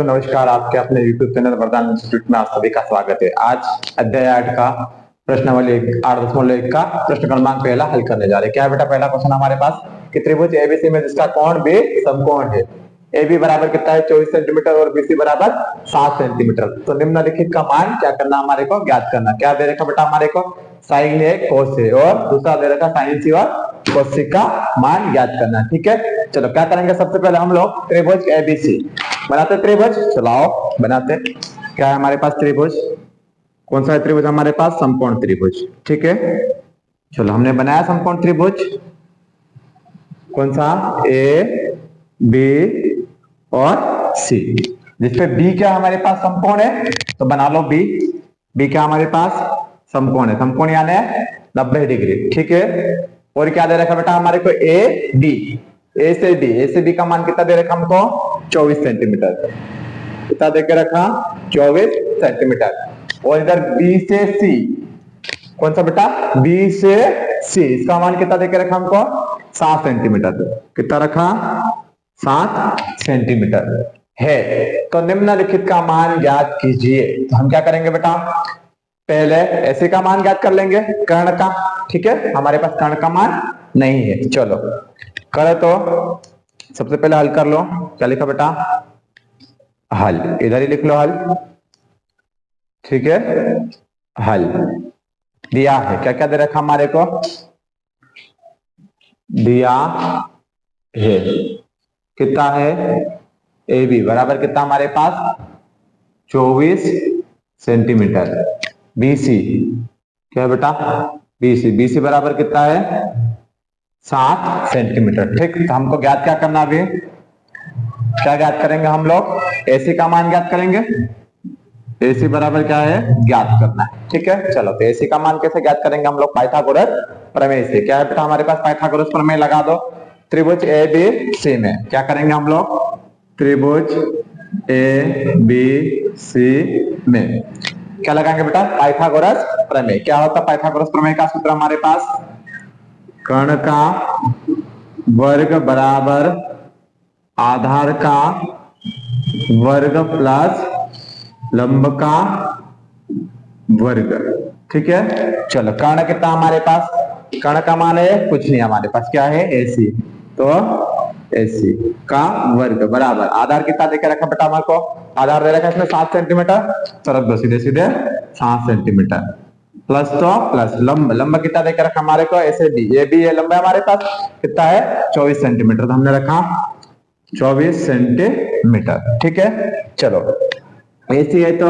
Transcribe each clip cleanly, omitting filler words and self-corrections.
दोस्तों नमस्कार। आपके अपने YouTube चैनल वरदान इंस्टीट्यूट में आप सभी का स्वागत है। आज अध्याय 8 का प्रश्नावली 8.1 का प्रश्न क्रमांक पहला हल करने जा रहे हैं। क्या है बेटा पहला क्वेश्चन हमारे पास कि त्रिभुज एबीसी में जिसका कोण बी समकोण है। AB बराबर कितना है 24 सेंटीमीटर और BC बराबर 7 सेंटीमीटर। तो निम्नलिखित का मान क्या करना हमारे को ज्ञात करना। क्या दे रखा बेटा हमारे को साइन ए कोस ए और दूसरा दे रखा साइन सी और कोस सी का मान ज्ञात करना। ठीक है, चलो क्या करेंगे सबसे पहले हम लोग त्रिभुज एबीसी बनाते त्रिभुज। चलाओ बनाते। क्या है हमारे पास त्रिभुज, कौन सा है त्रिभुज हमारे पास समकोण त्रिभुज। ठीक है, चलो हमने बनाया समकोण त्रिभुज कौन सा ए बी और सी, जिसपे बी क्या हमारे पास समकोण है तो बना लो बी। बी क्या हमारे पास समकोण है, समकोण यानी 90 डिग्री। ठीक है, और क्या दे रखा बेटा हमारे को ए डी, ए से बी का मान कितना दे रखा हमको 24 सेंटीमीटर। कितना दे के रखा 24 सेंटीमीटर। और इधर बी से सी कौन सा बेटा बी से सी, इसका मान कितना दे के रखा हमको 7 सेंटीमीटर। कितना रखा 7 सेंटीमीटर है। तो निम्नलिखित का मान ज्ञात कीजिए। तो हम क्या करेंगे बेटा पहले ऐसे का मान ज्ञात कर लेंगे कर्ण का। ठीक है, हमारे पास कर्ण का मान नहीं है। चलो करे तो सबसे पहले हल कर लो। क्या लिखा बेटा हल, इधर ही लिख लो हल। ठीक है, हल दिया है। क्या क्या दे रखा हमारे को दिया है, कितना है ए बी बराबर कितना हमारे पास 24 सेंटीमीटर। बीसी क्या है बेटा बीसी बराबर कितना है 7 सेंटीमीटर। ठीक, तो हमको ज्ञात क्या करना अभी, क्या ज्ञात करेंगे हम लोग एसी का मान ज्ञात करेंगे। एसी बराबर क्या है ज्ञात करना है। ठीक है, चलो तो एसी का मान कैसे ज्ञात करेंगे हम लोग पाइथागोरस प्रमेय से। क्या है बेटा हमारे पास पाइथागोरस प्रमेय लगा दो। त्रिभुज ए बी सी में क्या करेंगे हम लोग त्रिभुज ए बी सी में क्या लगाएंगे बेटा पाइथागोरस प्रमेय। क्या होता है पाइथागोरस प्रमेय का सूत्र हमारे पास कर्ण का वर्ग बराबर आधार का वर्ग प्लस लंब का वर्ग। ठीक है, चलो कर्ण कितना हमारे पास, कर्ण का मान है कुछ नहीं हमारे पास, क्या है एसी, तो एसी का वर्ग बराबर आधार कितना देके रखा बेटा हमारे को, आधार दे रखा इसमें 7 सेंटीमीटर, तो रख दो सीधे सीधे 7 सेंटीमीटर प्लस तो प्लस लंब कितना देके रखा हमारे को ऐसे बी, ये भी ये लंबा हमारे पास कितना है 24 सेंटीमीटर, तो हमने रखा 24 सेंटीमीटर। ठीक है, चलो एसी है तो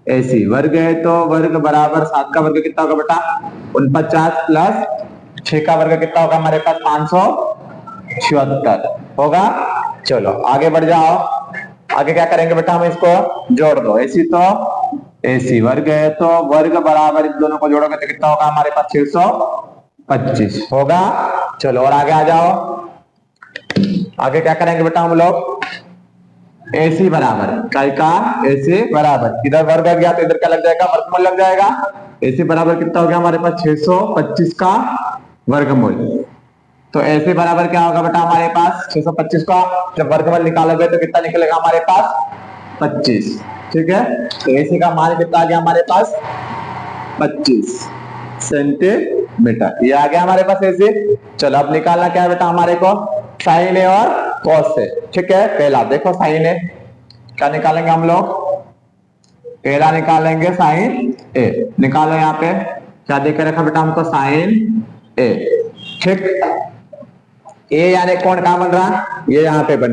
एसी, वर्ग है तो वर्ग बराबर 7 का वर्ग कितना होगा बेटा 49 प्लस 6 का वर्ग कितना होगा हमारे पास 576 होगा। चलो आगे बढ़ जाओ, आगे क्या करेंगे बेटा हम इसको जोड़ दो। एसी तो एसी, वर्ग है तो वर्ग बराबर इस दोनों को जोड़ोगे तो कितना होगा हमारे पास 625 होगा। चलो और आगे आ जाओ, आगे क्या करेंगे बेटा हम लोग एसी बराबर काय का एसी बराबर इधर वर्ग गया तो इधर क्या लग जाएगा वर्गमूल लग जाएगा। एसी बराबर कितना हो गया हमारे पास 625 का वर्गमूल, तो एसी बराबर क्या होगा बेटा हमारे पास 625 का जब वर्गमूल निकालोगे तो कितना निकलेगा हमारे पास 25। ठीक है, तो एसी का मान कितना आ गया हमारे पास 25 सेंटीमीटर, ये आ गया हमारे पास एसी। चलो अब निकालना क्या है बेटा हमारे को साइन ए और कॉस ए। ठीक है, पहला देखो साइन ए क्या निकालेंगे हम लोग, पहला निकालेंगे साइन ए, निकालो यहाँ पे क्या देकर रखा बेटा हमको साइन ए। ठीक, ए यानी कोण कहां बन रहा, ये यहाँ पे बन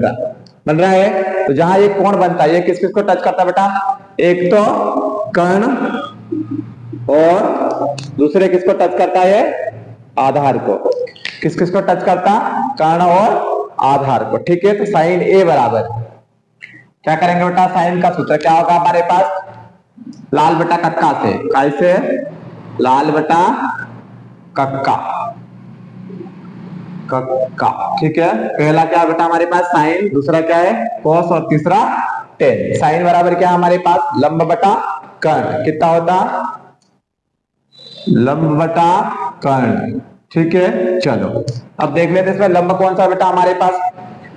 रहा है, तो जहां ये कोण बनता है ये किस किस को टच करता है बेटा, एक तो कर्ण और दूसरे किसको टच करता है आधार को, किस किस को टच करता कर्ण और आधार को। ठीक है, तो साइन ए बराबर क्या करेंगे बेटा साइन का सूत्र क्या होगा हमारे पास लाल बटा कक्का से, कैसे लाल बटा कक्का कक्का। ठीक है, पहला क्या बेटा हमारे पास साइन, दूसरा क्या है कोस और तीसरा टेन। साइन बराबर क्या हमारे पास लंब बटा कर्ण, कितना होता लंब बटा कर्ण। ठीक है, चलो अब देख लेते इसमें लंब कौन सा बेटा हमारे पास,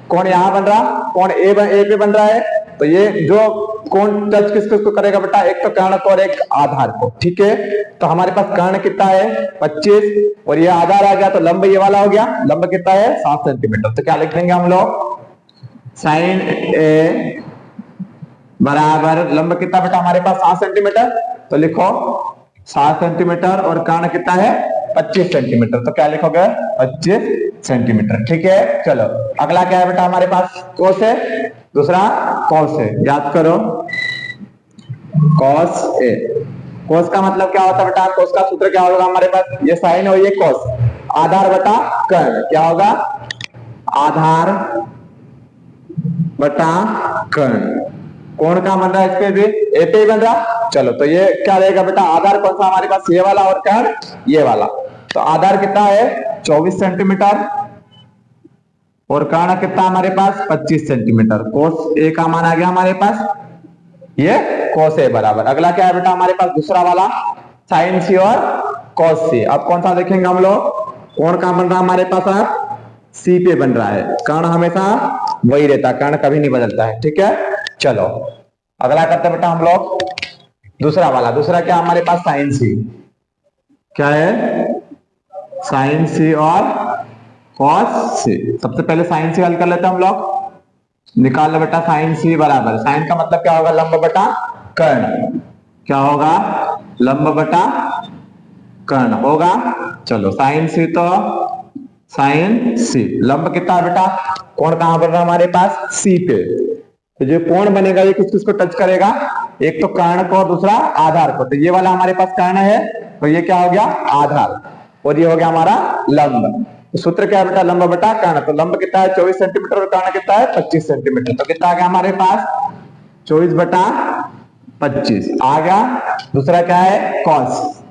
कोण यहां बन रहा, कोण ए पे बन रहा है, तो ये जो कौन टच किसको करेगा बेटा, एक तो कर्ण को और एक आधार को, ठीक है। तो हमारे पास कर्ण कितना है 25 और ये आधार आ गया, तो लंब ये वाला हो गया, लंब कितना है 7 सेंटीमीटर। तो क्या लिख देंगे हम लोग, साइन ए बराबर लंब कितना बेटा हमारे पास 7 सेंटीमीटर, तो लिखो 7 सेंटीमीटर और कर्ण कितना है 25 सेंटीमीटर, तो क्या लिखोगे 25 सेंटीमीटर, ठीक है। चलो अगला क्या है बेटा हमारे पास, कोस है, दूसरा कॉस है, याद करो कॉस ए। कोस का मतलब क्या होता है बेटा, कोस का सूत्र क्या होगा हमारे पास, ये साइन और ये कोस, आधार बटा कर्ण, क्या होगा आधार बटा कर्ण। कौन का बन रहा है इस पे भी, ए पे ही बन रहा। चलो तो ये क्या रहेगा बेटा, आधार कौन सा हमारे पास, ये वाला और कर्ण ये वाला। तो आधार कितना है 24 सेंटीमीटर और कर्ण कितना हमारे पास 25 सेंटीमीटर। कोस ए का मान आ गया हमारे पास, ये कोस ए बराबर। अगला क्या है बेटा हमारे पास, दूसरा वाला साइन सी और कॉस सी। अब कौन सा देखेंगे हम लोग, कौन का बन रहा हमारे पास, आप सी पे बन रहा है, कर्ण हमेशा वही रहता है, कर्ण कभी नहीं बदलता है, ठीक है। चलो अगला करते बेटा हम लोग दूसरा वाला। दूसरा क्या हमारे पास साइन सी, क्या है साइन सी और कॉस सी। सबसे पहले साइन सी हल कर लेते हैं हम लोग, निकाल लो बेटा साइन सी बराबर, साइन का मतलब क्या होगा लंब बटा कर्ण, क्या होगा लंब बटा कर्ण होगा। चलो साइन सी तो साइन सी, लंब कितना है बेटा, कोण कहां बन रहा है हमारे पास सी पे, तो जो कोण बनेगा ये किस किसको टच करेगा, एक तो कर्ण को दूसरा आधार को। तो ये वाला हमारे पास कर्ण है, तो ये क्या हो गया आधार और ये हो गया हमारा लंब। तो सूत्र क्या है बेटा, लंब बटा कर्ण। तो लंब कितना है 24 सेंटीमीटर और कर्ण कितना है 25 सेंटीमीटर। तो कितना आ गया हमारे पास 24 बटा 25 आ गया। दूसरा क्या है कॉस,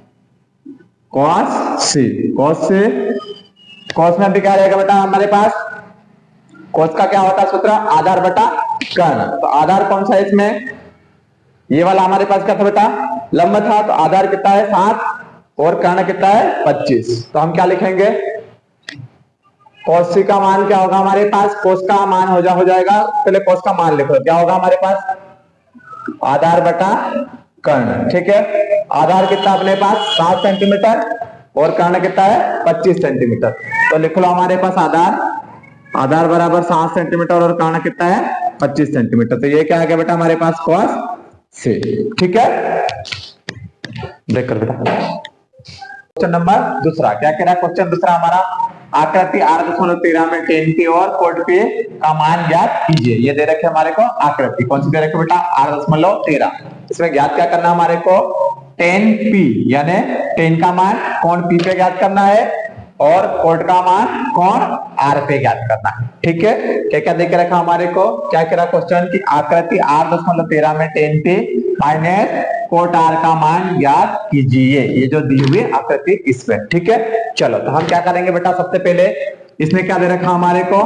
कॉस सी, कॉस से कॉस में भी क्या रहेगा बेटा हमारे पास, कॉस का क्या होता है सूत्र, आधार बटा कर्ण। तो आधार कौन सा है इसमें, ये वाला हमारे पास क्या था बेटा लंब था, तो आधार कितना है 7 और कर्ण कितना है 25। तो हम क्या लिखेंगे, कॉस सी का मान क्या होगा हमारे पास, कोस का मान हो जाएगा, पहले कोस का मान लिखो, क्या होगा हमारे पास आधार बटा कर्ण, ठीक है। आधार कितना अपने पास 7 सेंटीमीटर और कर्ण कितना है 25 सेंटीमीटर। तो लिख लो हमारे पास आधार बराबर 7 सेंटीमीटर और कर्ण कितना है 25 सेंटीमीटर। तो ये क्या आ गया बेटा हमारे पास कॉस सी, ठीक है। देख कर बेटा क्वेश्चन नंबर दूसरा क्या कह रहा है, क्वेश्चन दूसरा हमारा आकृति 8.13 में 10p और 4p का मान ज्ञात कीजिए। ये दे रखे हमारे को आकृति, कौन सी दे रखे बेटा 8.13। इसमें ज्ञात क्या करना हमारे को 10p यानी 10 का मान कोण p पे ज्ञात करना है और कोण का मान कोण r पे ज्ञात करना है, ठीक है। क्या क्या देके रखा हमारे को, क्या कह रहा क्वेश्चन की आकृति 8.13 में 10p माइनस कोण r का मान ज्ञात कीजिए। ये जो दी हुई आकृति इसमें, ठीक है। चलो तो हम क्या करेंगे बेटा, सबसे पहले इसने क्या दे रखा हमारे को,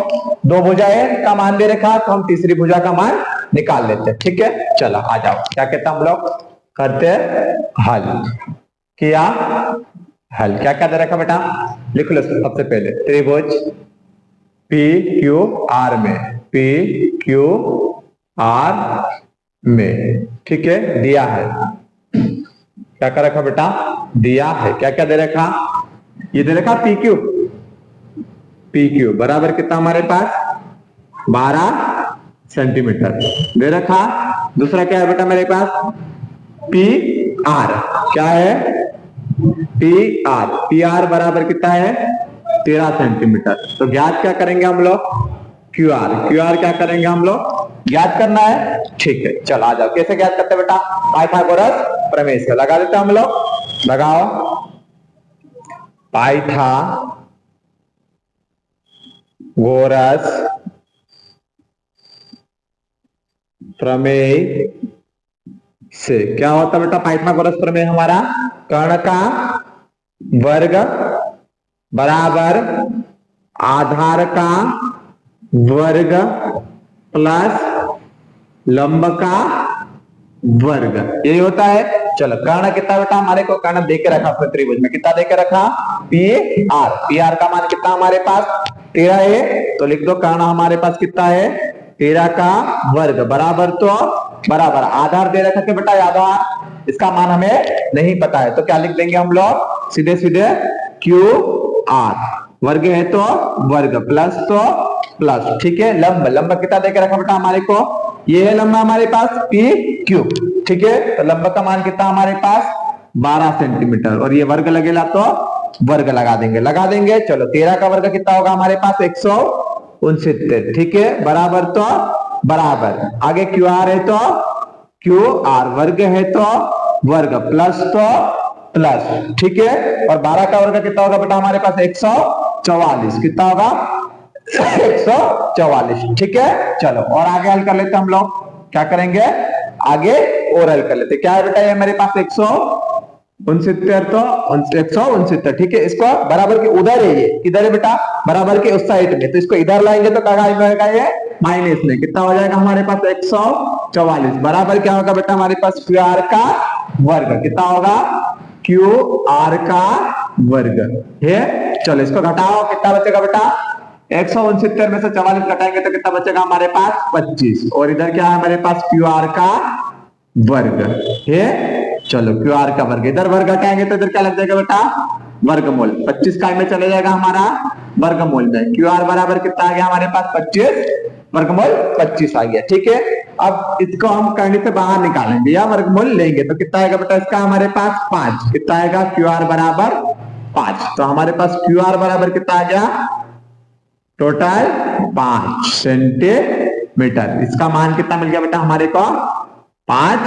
दो भुजाएं का मान दे रखा, तो हम तीसरी भुजा का मान निकाल लेते हैं, ठीक है। चलो आ जाओ, क्या कहता हम लोग करते हल, किया हल। क्या क्या दे रखा बेटा, लिख लो सबसे पहले त्रिभुज पी क्यू आर में, पी क्यू आर में, ठीक है, दिया है। क्या कर रखा बेटा, दिया है। क्या क्या दे रखा, ये दे रखा पी क्यू बराबर कितना हमारे पास 12 सेंटीमीटर दे रखा। दूसरा क्या है बेटा मेरे पास पी आर, क्या है पी आर बराबर कितना है 13 सेंटीमीटर। तो ज्ञात क्या करेंगे हम लोग, क्यू आर क्या करेंगे हम लोग ज्ञात करना है, ठीक है। चलो आ जाओ, कैसे ज्ञात करते बेटा, पाइथागोरस प्रमेय से लगा देते हम लोग, लगाओ पाइथागोरस प्रमेय से। क्या होता बेटा पाइथागोरस प्रमेय हमारा, कर्ण का वर्ग बराबर आधार का वर्ग प्लस लंब का वर्ग, यही होता है। चलो कर्ण कितना बेटा हमारे को, कर्ण देके रखा अपने त्रिभुज में, कितना देके रखा पी आर का मान कितना हमारे पास 13 है, तो लिख दो कर्ण हमारे पास कितना है 13 का वर्ग बराबर तो बराबर आधार दे रखा है बेटा, आधार इसका मान हमें नहीं पता है, तो क्या लिख देंगे हम लोग सीधे सीधे क्यू आर, वर्ग है तो वर्ग, प्लस तो प्लस, ठीक है। लंब, लंब कितना देकर रखा बेटा हमारे को, ये है लंबा हमारे पास पी क्यू, ठीक है। तो लंब का मान कितना हमारे पास 12 सेंटीमीटर, और ये वर्ग लगेगा तो वर्ग लगा देंगे। चलो 13 का वर्ग कितना होगा हमारे पास 169, ठीक है, बराबर तो बराबर, आगे क्यू आर है तो क्यू आर, वर्ग है तो वर्ग, प्लस तो प्लस, ठीक है। और 12 का वर्ग कितना होगा बेटा हमारे पास 144, कितना होगा 144, ठीक है। चलो और आगे हल कर लेते हैं हम लोग, क्या करेंगे आगे और हल कर लेते, क्या है बेटा ये मेरे पास 169 तो 169, ठीक है। इसको बराबर के उधर है, ये किधर है बेटा बराबर के उस साइड में, तो इसको इधर लाएंगे तो क्या आएगा ये माइनस में, कितना हो जाएगा हमारे पास 144, बराबर क्या होगा बेटा हमारे पास क्यू आर का वर्ग, कितना होगा क्यू आर का वर्ग है। चलो इसको घटाओ, कितना बचेगा बेटा 169 में से 44 घटाएंगे तो कितना बचेगा हमारे पास 25, और इधर क्या है हमारे पास क्यू आर का वर्ग है। चलो क्यू आर का वर्ग, इधर वर्ग घटाएंगे तो इधर क्या लग जाएगा बेटा वर्गमूल, 25 का में चले जाएगा हमारा वर्गमूल में, क्यू आर बराबर कितना आ गया हमारे पास 25, वर्गमूल 25 आ गया, ठीक है। अब इसको हम करने से बाहर निकालेंगे या वर्गमूल लेंगे तो कितना आएगा बेटा इसका हमारे पास 5, कितना आएगा क्यू आर बराबर 5, तो हमारे पास क्यू आर बराबर कितना आ गया टोटल 5 सेंटीमीटर, इसका मान कितना मिल गया बेटा हमारे को 5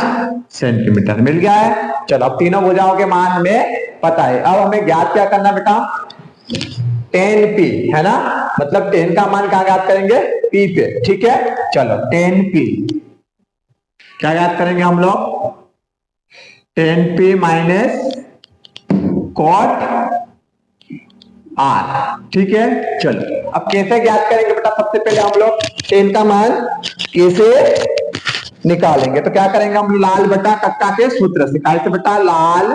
सेंटीमीटर मिल गया है। चलो अब तीनों भुजाओं के मान हमें पता है, अब हमें ज्ञात क्या करना बेटा 10p है ना, मतलब 10 का मान कहां ज्ञात करेंगे p पे, ठीक है। चलो 10p क्या ज्ञात करेंगे हम लोग 10p माइनस कॉट r, ठीक है। चलो अब कैसे ज्ञात करेंगे बेटा, सबसे पहले हम लोग 10 का मान कैसे निकालेंगे, तो क्या करेंगे हम लाल बटा कक्का के सूत्र से, कैसे बेटा लाल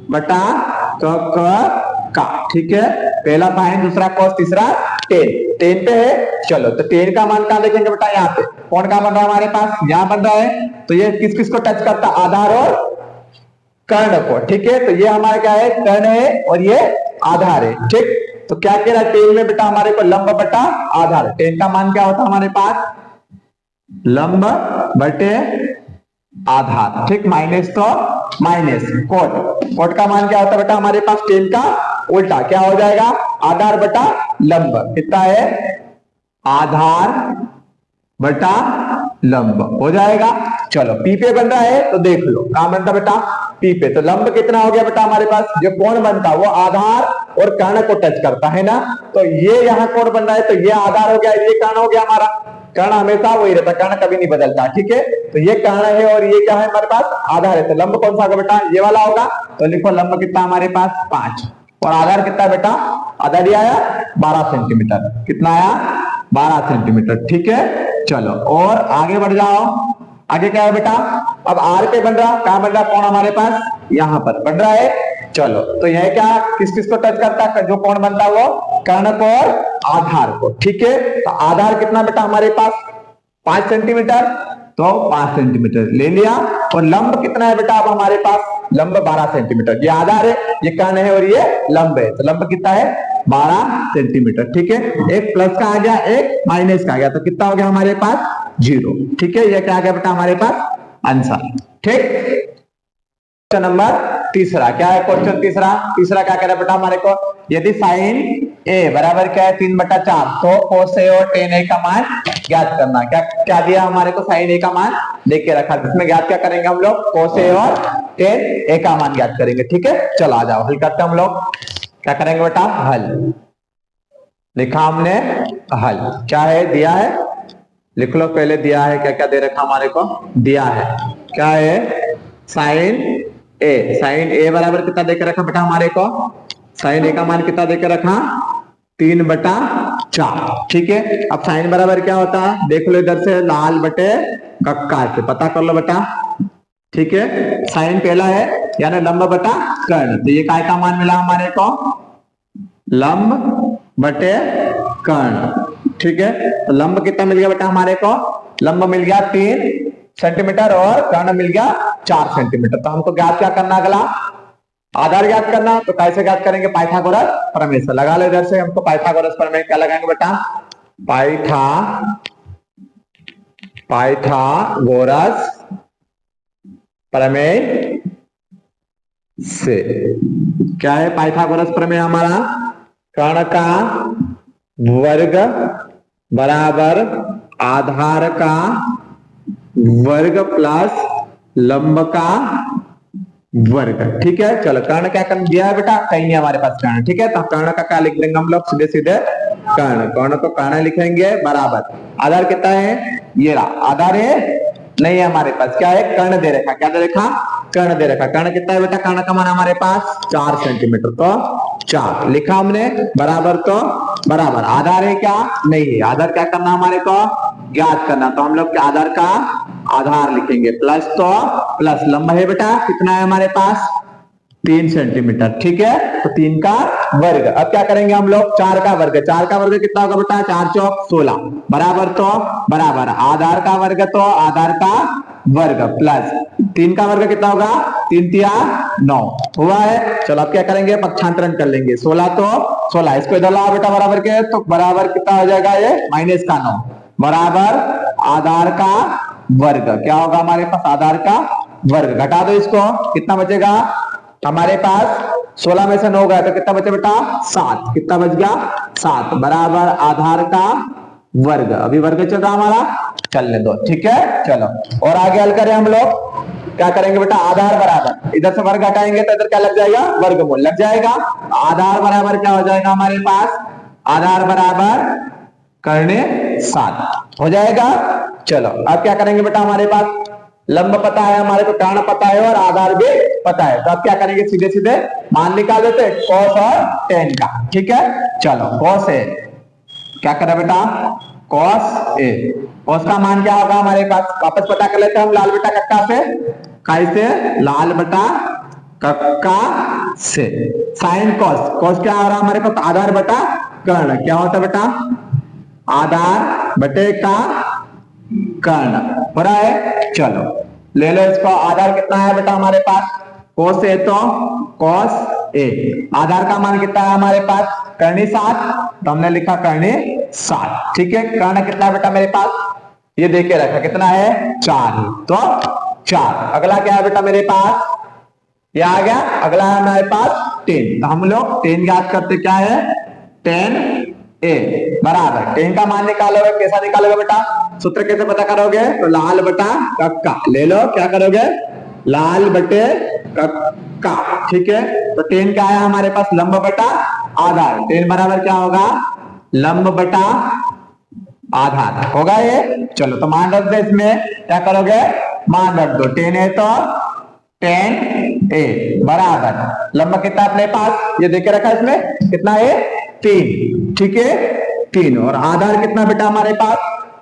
बटा का, ठीक है। पहला साइन दूसरा कॉस तीसरा 10 पे है। चलो तो 10 का मान कहां देखेंगे बेटा यहाँ पे, कौन का बन रहा है हमारे पास यहाँ बन रहा है, तो ये किस किस को टच करता है आधार और कर्ण को, ठीक है। तो ये हमारा क्या है कर्ण है और ये आधार है, ठीक। तो क्या कह रहा है 10 में बेटा हमारे को लंब बटा आधार, 10 का मान क्या होता है हमारे पास लंब बटे आधार, ठीक, माइनस तो माइनस कोट का मान क्या होता है बेटा हमारे पास 10 का उल्टा क्या हो जाएगा आधार बटा लंब, कितना है आधार बटा लंब हो जाएगा। चलो पी पे बन रहा है तो देख लो कहां बनता बेटा पी पे, तो लंब कितना हो गया बेटा हमारे पास, जो कोण बनता वो आधार और कर्ण को टच करता है ना, तो ये यहाँ कोण बन रहा है तो ये आधार हो गया, ये कर्ण हो गया हमारा, कर्ण हमेशा वही रहता, कर्ण कभी नहीं बदलता, ठीक है। तो ये कर्ण है और ये क्या है हमारे पास आधार है, तो लंब कौन सा होगा बेटा ये वाला होगा, तो लिखो लंब कितना हमारे पास 5 और आधार कितना बेटा आधार आया 12 सेंटीमीटर, कितना आया 12 सेंटीमीटर, ठीक है। चलो और आगे बढ़ जाओ, आगे क्या है बेटा अब आर पे बन रहा, कहां बन रहा कौन हमारे पास यहाँ पर बन रहा है। चलो तो यह क्या किस किस को टच करता है, जो कौन बनता है वो कर्ण को और आधार को, ठीक है। तो आधार कितना बेटा हमारे पास 5 सेंटीमीटर, तो 5 सेंटीमीटर ले लिया, और लंब कितना है बेटा अब हमारे पास लंब 12 सेंटीमीटर, ये आधार है ये कर्ण है और ये लंब है, तो लंब कितना है 12 सेंटीमीटर, ठीक है। एक प्लस का आ गया एक माइनस का आ गया, तो कितना हो गया हमारे पास 0, ठीक है। ये क्या आ गया बेटा हमारे पास आंसर, ठीक। क्वेश्चन नंबर तीसरा क्या है, क्वेश्चन तीसरा क्या कह रहा है बेटा हमारे को, यदि साइन ए बराबर क्या है 3/4 तो cos ए और tan ए का मान ज्ञात करना, क्या क्या दिया हमारे को साइन ए का मान लेके रखा, जिसमें ज्ञात क्या करेंगे हम लोग cos ए और tan ए का मान ज्ञात करेंगे, ठीक है। चलो आ जाओ हल करते हैं हम लोग, क्या करेंगे बेटा हल, लिखा हमने हल, क्या है दिया है लिख लो, पहले दिया है क्या क्या दे रखा हमारे को, दिया है क्या है साइन ए बराबर कितना देकर रखा बेटा हमारे को, साइन ए का मान कितना देकर रखा 3/4, ठीक है। अब साइन बराबर क्या होता है देख लो इधर से लाल बटे कक्का से पता कर लो बेटा, ठीक है। साइन पहला है यानी लंब बटा कर्ण, तो ये काय का मान मिला हमारे को लंब बटे कर्ण, ठीक है, तो लंब कितना मिल गया बेटा हमारे को? लंब मिल गया 3 सेंटीमीटर और कर्ण मिल गया 4 सेंटीमीटर। तो हमको ज्ञात क्या करना, अगला आधार ज्ञात करना। तो कैसे ज्ञात करेंगे? पाइथागोरस प्रमेय से लगा लो। इधर से हमको पाइथागोरस प्रमेय क्या लगाएंगे बेटा? पाइथागोरस प्रमेय से। क्या है पाइथागोरस प्रमेय हमारा? कर्ण का वर्ग बराबर आधार का वर्ग प्लस लंब का वर्ग। ठीक है, चलो कर्ण क्या कर दिया है बेटा? कहीं नहीं हमारे पास कर्ण। ठीक है, तो कर्ण का क्या लिख देंगे हम लोग? सीधे सीधे कर्ण को कर्ण लिखेंगे बराबर आधार कितना है? ये रहा आधार है, नहीं है हमारे पास। क्या है? कर्ण दे रखा। क्या दे रखा? कर्ण दे रखा। कर्ण कितना है बेटा? कर्ण का मान हमारे पास 4 सेंटीमीटर। तो 4 लिखा हमने बराबर। तो बराबर आधार है क्या? नहीं है। आधार क्या करना हमारे को? ज्ञात करना। तो हम लोग आधार का आधार लिखेंगे प्लस। तो प्लस लंब है बेटा कितना है हमारे पास? 3 सेंटीमीटर। ठीक है, तो 3 का वर्ग। अब क्या करेंगे हम लोग? 4 का वर्ग। 4 का वर्ग कितना होगा बेटा? 4 चौक 16 बराबर। तो बराबर आधार का वर्ग। तो आधार का वर्ग प्लस 3 का वर्ग कितना होगा? 3 तिया 9 हुआ है। चलो अब क्या करेंगे? पक्षांतरण कर लेंगे। 16 तो 16 इसको इधर लाओ बेटा बराबर के। तो बराबर कितना हो जाएगा? ये माइनस का 9 बराबर आधार का वर्ग। क्या होगा हमारे पास? आधार का वर्ग। घटा दो इसको, कितना बचेगा हमारे पास? 16 में से 9 गया तो कितना बचे बेटा? 7। कितना बच गया? 7 बराबर आधार का वर्ग। अभी वर्ग चल रहा हमारा, चलने दो। ठीक है, चलो और आगे हल करें हम लोग। क्या करेंगे बेटा? आधार बराबर इधर से वर्ग हटाएंगे तो इधर क्या लग जाएगा? वर्गमूल लग जाएगा। आधार बराबर क्या हो जाएगा हमारे पास? आधार बराबर करने 7 हो जाएगा। चलो अब क्या करेंगे बेटा? हमारे पास लंब पता है हमारे को, कर्ण पता है और आधार भी पता है। तो अब क्या करेंगे? सीधे सीधे मान निकाल देते cos और tan का। ठीक है, चलो cos a क्या करा बेटा? cos a। cos का मान क्या होगा हमारे पास? वापस पता कर लेते हैं हम लाल बटा कक्का से। कैसे? लाल बटा कक्का से। साइन cos क्या आ रहा हमारे पास? आधार बटा कर्ण। क्या होता बेटा? आधार बटे का कर्ण हो रहा है। चलो ले लो इसको। आधार कितना है बेटा हमारे पास? cos a। तो cos a आधार का मान कितना है हमारे पास? करनी 7। तो हमने लिखा करनी 7। ठीक है, कर्ण कितना है बेटा मेरे पास? ये देके रखा कितना है? 4। तो 4। अगला क्या है बेटा मेरे पास? ये आ गया। अगला है हमारे पास 10। तो हम लोग 10 ज्ञात करते। क्या है? 10 a बराबर 10 का मान निकालोगे। कैसा निकालोगे बेटा? सूत्र कैसे पता करोगे? तो लाल बटा कक्का ले लो। क्या करोगे? लाल बटे कक्का। ठीक है, तो 10 क्या है हमारे पास? लंब बटा आधार। 10 बराबर क्या होगा? लंब बटा आधार होगा ये। चलो तो मान रख दो इसमें। क्या करोगे? मान रख दो। 10 है तो 10 a बराबर लंब कितना अपने पास? ये देखे रखा इसमें कितना है? 3। ठीक है, 3। और आधार कितना बेटा हमारे पास?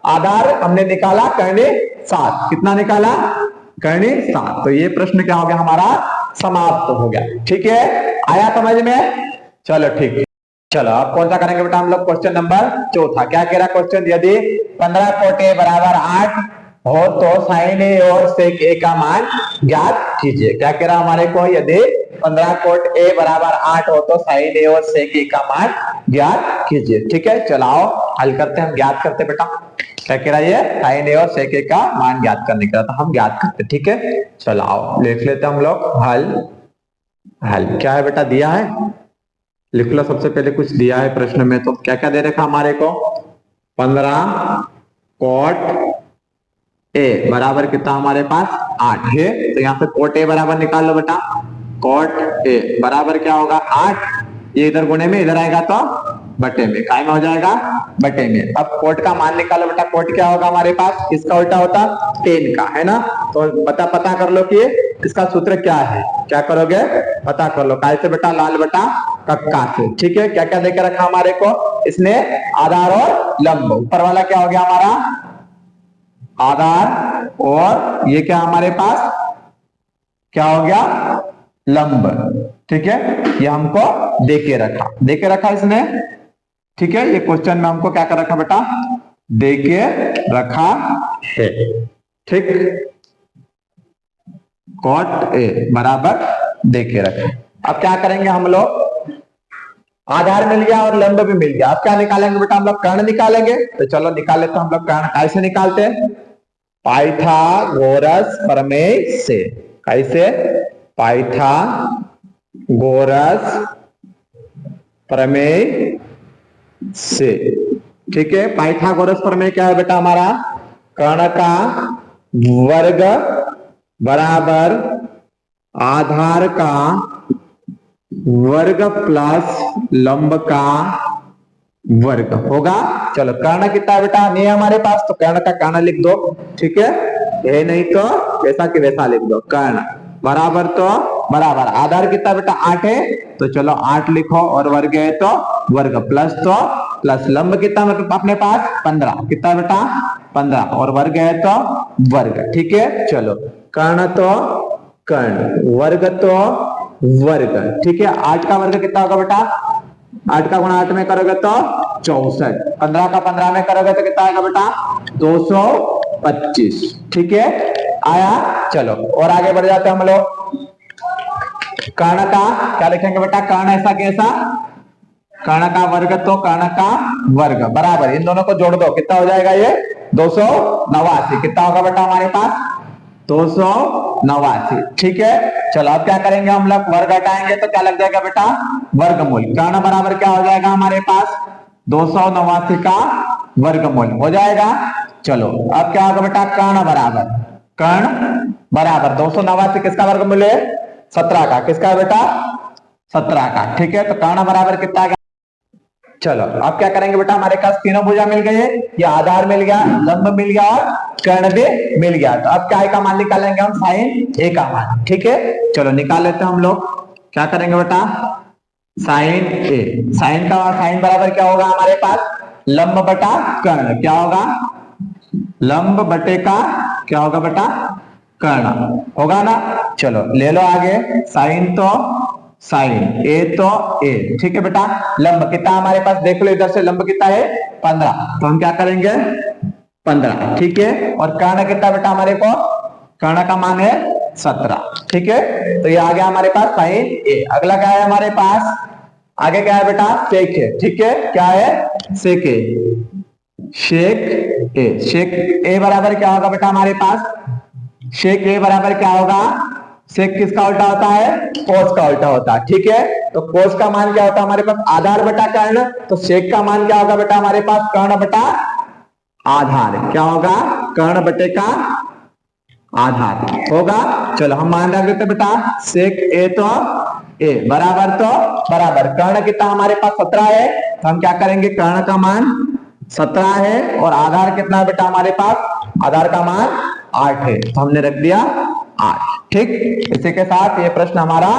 आधार हमने निकाला करने 7। कितना निकाला? करने 7। तो ये प्रश्न क्या हो गया हमारा? समाप्त हो गया। ठीक है, आया समझ में? चलो ठीक। चलो अब कौन सा करेंगे बेटा हम लोग? Question number 4। क्या कह रहा क्वेश्चन? यदि 15 cot a बराबर 8 हो तो sin a और sec a का मान ज्ञात कीजिए। क्या कह रहा हमारे को? यदि 15 cot a बराबर 8 हो तो sin a और sec a का मान ज्ञात कीजिए। ठीक है, चलाओ हल करते हैं। हम ज्ञात करते बेटा। क्या कह रहा है? ये sin a और sec a का मान ज्ञात करने का। तो हम ज्ञात करते। ठीक है, चलाओ लिख लेते हम लोग हल। हल क्या है बेटा? दिया है, लिख लो। सबसे पहले कुछ दिया है प्रश्न में। तो क्या क्या दे रखा हमारे को? 15 cot a बराबर कितना हमारे पास? 8 है। तो यहाँ पे cot a बराबर निकाल लो बेटा। cot a बराबर क्या होगा? 8। ये इधर गुणे में इधर आएगा तो बटे में। काय में हो जाएगा? बटे में। अब cot का मान निकालो बेटा। cot क्या होगा हमारे पास? इसका उल्टा होता tan का, है ना? तो पता कर लो कि इसका सूत्र क्या है। क्या करोगे? पता कर लो। काय से बेटा? लाल बटा कक्का से। ठीक है, क्या क्या देकर रखा हमारे को? इसने आधार और लंब। ऊपर वाला क्या हो गया हमारा? आधार और ये क्या हमारे पास? क्या हो गया? लंब। ठीक है, ये हमको देके रखा इसने। ठीक है, ये क्वेश्चन में हमको क्या कर रखा बेटा, दे के रखा है। ठीक, कॉट ए बराबर दे के रखा। अब क्या करेंगे हम लोग, आधार मिल गया और लंब भी मिल गया। अब क्या निकालेंगे बेटा, हम लोग कर्ण निकालेंगे। तो चलो निकाले, तो हम लोग कर्ण कैसे निकालते हैं, पाइथागोरस प्रमेय से। कैसे, पाइथागोरस प्रमेय से। ठीक है, पाइथागोरस प्रमेय क्या है बेटा हमारा, कर्ण का वर्ग बराबर आधार का वर्ग प्लस लंब का वर्ग होगा। चलो कर्ण कितना है बेटा, नहीं है हमारे पास, तो कर्ण का कर्ण लिख दो। ठीक है, ये नहीं तो वैसा कि वैसा लिख दो। कर्ण बराबर, तो बराबर आधार कितना बेटा 8 है, तो चलो 8 लिखो, और वर्ग है तो वर्ग, प्लस तो प्लस, लंब कितना अपने पास 15, कितना बेटा 15, और वर्ग है तो वर्ग। ठीक है, चलो कर्ण तो कर्ण, वर्ग तो वर्ग। ठीक है, 8 का वर्ग कितना होगा बेटा, 8 का गुणा 8 में करोगे तो 64, 15 का 15 में करोगे तो कितना आएगा बेटा 225। ठीक है, आया। चलो और आगे बढ़ जाते हैं हम लोग। कर्ण का क्या लिखेंगे बेटा, कर्ण ऐसा कैसा, कर्ण का वर्ग तो कर्ण का वर्ग बराबर, इन दोनों को जोड़ दो, कितना हो जाएगा ये 289। कितना होगा बेटा हमारे पास 289। ठीक है, चलो अब क्या करेंगे हम लोग, वर्ग हटाएंगे तो क्या लग जाएगा बेटा वर्गमूल। कर्ण बराबर क्या हो जाएगा हमारे पास 289 का वर्गमूल हो जाएगा। चलो अब क्या होगा बेटा, कर्ण बराबर 289 किसका वर्गमूल है 17 का, किसका है बेटा 17 का। ठीक है, तो कर्ण बराबर कितना आएगा। चलो अब क्या करेंगे बेटा, हमारे पास तीनों भुजा मिल गए, ये आधार मिल गया, लंब मिल गया और कर्ण भी मिल गया। तो अब क्या का मान निकालेंगे हम, साइन ए का मान। ठीक है, चलो निकाल लेते हैं हम लोग। क्या करेंगे बेटा, साइन ए, साइन का साइन बराबर क्या होगा हमारे पास, लंब बटा कर्ण, क्या होगा लंब बटे का क्या होगा बेटा कर्ण होगा ना। चलो ले लो आगे, साइन तो साइन, ए तो ए। ठीक है बेटा, लंब कितना हमारे पास देख लो, इधर से लंब कितना है 15, तो हम क्या करेंगे 15। ठीक है, और कर्ण कितना बेटा हमारे को, कर्ण का मान है 17। ठीक है, तो ये आ गया हमारे पास साइन ए। अगला क्या है हमारे पास, आगे क्या है बेटा सेक है। ठीक है, क्या है सेक ए, शेक ए, शेक ए बराबर क्या होगा बेटा हमारे पास, शेक ए बराबर क्या होगा, सेक किसका उल्टा होता है, कोस का उल्टा होता है। ठीक है, तो कोस का मान क्या होता है हमारे पास, आधार बटा कर्ण, तो सेक का मान क्या होगा बेटा हमारे पास, कर्ण बटा आधार, क्या होगा कर्ण बटे का आधार होगा। चलो हम मान रख देते बेटा, सेक ए तो ए बराबर, तो बराबर कर्ण कितना हमारे पास 17 है, तो हम क्या करेंगे कर्ण का मान 17 है, और आधार कितना है बेटा हमारे पास, आधार का मान 8 है, तो हमने रख दिया 8। ठीक, इसी के साथ ये प्रश्न हमारा